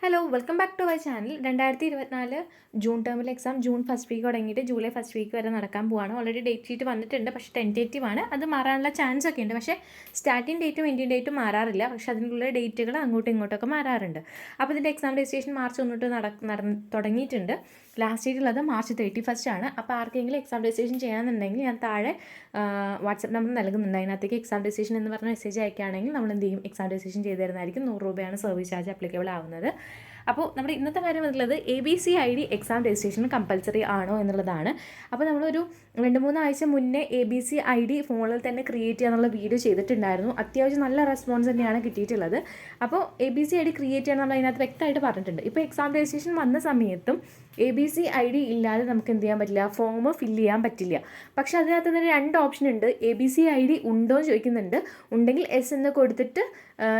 Hello welcome back to my channel. 2024 June ടേമിലെ exam June first week തുടങ്ങിയിട്ട് July first week വരെ നടക്കാൻ പോവാണ്. ഓൾറെഡി ഡേറ്റ് ഷീറ്റ് വന്നിട്ടുണ്ട്, പക്ഷേ ടെൻറ്റേറ്റീവ് ആണ്. അത് മാറാനുള്ള ചാൻസ് ഒക്കെ ഉണ്ട്. പക്ഷേ സ്റ്റാർട്ടിംഗ് ഡേറ്റും എൻഡിങ് ഡേറ്റും മാറാറില്ല. പക്ഷേ അതിനുള്ള ഡേറ്റുകൾ അങ്ങോട്ടും ഇങ്ങോട്ടൊക്കെ മാറാറുണ്ട്. അപ്പോൾ ഇതിൻ്റെ എക്സാം രജിസ്ട്രേഷൻ മാർച്ച് 1 തൊട്ട് തുടങ്ങിയിട്ടുണ്ട്. ലാസ്റ്റ് ഡേറ്റ് ഉള്ളത് മാർച്ച് 31 ആണ്. അപ്പോൾ ആർക്കെങ്കിലും എക്സാം രജിസ്ട്രേഷൻ ചെയ്യാമെന്നുണ്ടെങ്കിൽ ഞാൻ താഴെ വാട്സപ്പ് നമ്പർ നൽകുന്നുണ്ട്. അതിനകത്തേക്ക് എക്സാം രജിസ്ട്രേഷൻ എന്ന് പറഞ്ഞ മെസ്സേജ് അയക്കുകയാണെങ്കിൽ നമ്മൾ എന്ത് ചെയ്യും, എക്സാം രജിസ്ട്രേഷൻ ചെയ്ത് തരുന്നതായിരിക്കും. 100 രൂപയാണ് സർവീസ് ചാർജ് അപ്ലിക്കബിൾ ആവുന്നത്. അപ്പോൾ നമ്മുടെ ഇന്നത്തെ കാര്യം എന്നുള്ളത് ABCID എക്സാം രജിസ്ട്രേഷൻ കമ്പൽസറി ആണോ എന്നുള്ളതാണ്. അപ്പോൾ നമ്മളൊരു 2-3 ആഴ്ച മുന്നേ ABCID ഫോണിൽ തന്നെ ക്രിയേറ്റ് ചെയ്യാനുള്ള വീഡിയോ ചെയ്തിട്ടുണ്ടായിരുന്നു. അത്യാവശ്യം നല്ല റെസ്പോൺസ് തന്നെയാണ് കിട്ടിയിട്ടുള്ളത്. അപ്പോൾ ABCID ക്രിയേറ്റ് ചെയ്യാൻ നമ്മൾ അതിനകത്ത് വ്യക്തമായിട്ട് പറഞ്ഞിട്ടുണ്ട്. ഇപ്പോൾ എക്സാം രജിസ്ട്രേഷൻ വന്ന സമയത്തും ABCID ഇല്ലാതെ നമുക്ക് എന്ത് ചെയ്യാൻ പറ്റില്ല, ഫോം ഫില്ല് ചെയ്യാൻ പറ്റില്ല. പക്ഷേ അതിനകത്ത് തന്നെ 2 ഓപ്ഷൻ ഉണ്ട്. ABCID ഉണ്ടോ എന്ന് ചോദിക്കുന്നുണ്ട്. ഉണ്ടെങ്കിൽ S എന്ന് കൊടുത്തിട്ട്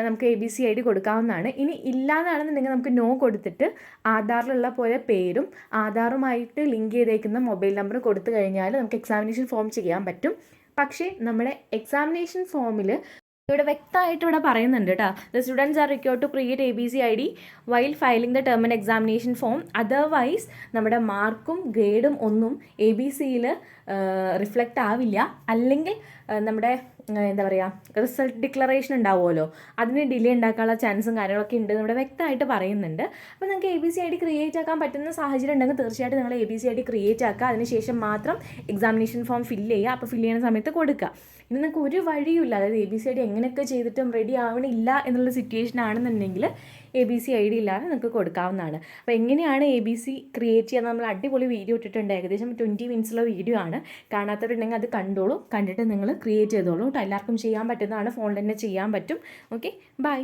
നമുക്ക് ABCID കൊടുക്കാവുന്നതാണ്. ഇനി ഇല്ലാന്നാണെന്നുണ്ടെങ്കിൽ നമുക്ക് നോ കൊടുത്തിട്ട് ആധാറിലുള്ള പോലെ പേരും ആധാറുമായിട്ട് ലിങ്ക് ചെയ്തേക്കുന്ന മൊബൈൽ നമ്പറും കൊടുത്തു കഴിഞ്ഞാൽ നമുക്ക് എക്സാമിനേഷൻ ഫോം ചെയ്യാൻ പറ്റും. പക്ഷേ നമ്മുടെ എക്സാമിനേഷൻ ഫോമിൽ ഇവിടെ വ്യക്തമായിട്ട് ഇവിടെ പറയുന്നുണ്ട് കേട്ടോ, the students are required to create ABCID while filing the term and examination form. Otherwise നമ്മുടെ മാർക്കും ഗ്രേഡും ഒന്നും ABCയിൽ റിഫ്ലക്റ്റ് ആവില്ല. അല്ലെങ്കിൽ നമ്മുടെ എന്താ പറയുക, റിസൾട്ട് ഡിക്ലറേഷൻ ഉണ്ടാവുമല്ലോ, അതിന് ഡിലേ ഉണ്ടാക്കാനുള്ള ചാൻസും കാര്യങ്ങളൊക്കെ ഉണ്ട് ഇവിടെ വ്യക്തമായിട്ട് പറയുന്നുണ്ട്. അപ്പോൾ നിങ്ങൾക്ക് ABCID ക്രിയേറ്റ് ആക്കാൻ പറ്റുന്ന സാഹചര്യം ഉണ്ടെങ്കിൽ തീർച്ചയായിട്ടും നിങ്ങൾ ABCID ക്രിയേറ്റ് ആക്കുക. അതിനുശേഷം മാത്രം എക്സാമിനേഷൻ ഫോം ഫില്ല് ചെയ്യുക. അപ്പോൾ ഫില്ല് ചെയ്യുന്ന സമയത്ത് കൊടുക്കുക. ഇനി നിങ്ങൾക്ക് ഒരു വഴിയുമില്ല, അതായത് ABCID എങ്ങനെയൊക്കെ ചെയ്തിട്ടും റെഡി ആവണില്ല എന്നുള്ള സിറ്റുവേഷൻ ആണെന്നുണ്ടെങ്കിൽ ABCID ഇല്ലാതെ നിങ്ങൾക്ക് കൊടുക്കാവുന്നതാണ്. അപ്പോൾ എങ്ങനെയാണ് ABC ക്രിയേറ്റ് ചെയ്യുക നമ്മൾ അടിപൊളി വീഡിയോ ഇട്ടിട്ടുണ്ട്. ഏകദേശം 20 മിനിറ്റ്സുള്ള വീഡിയോ ആണ്. കാണാത്തവരുണ്ടെങ്കിൽ അത് കണ്ടോളൂ, കണ്ടിട്ട് നിങ്ങൾ ക്രിയേറ്റ് ചെയ്തോളൂ. എല്ലാവർക്കും ചെയ്യാൻ പറ്റുന്നതാണ്, ഫോണിൽ തന്നെ ചെയ്യാൻ പറ്റും. Okay, by.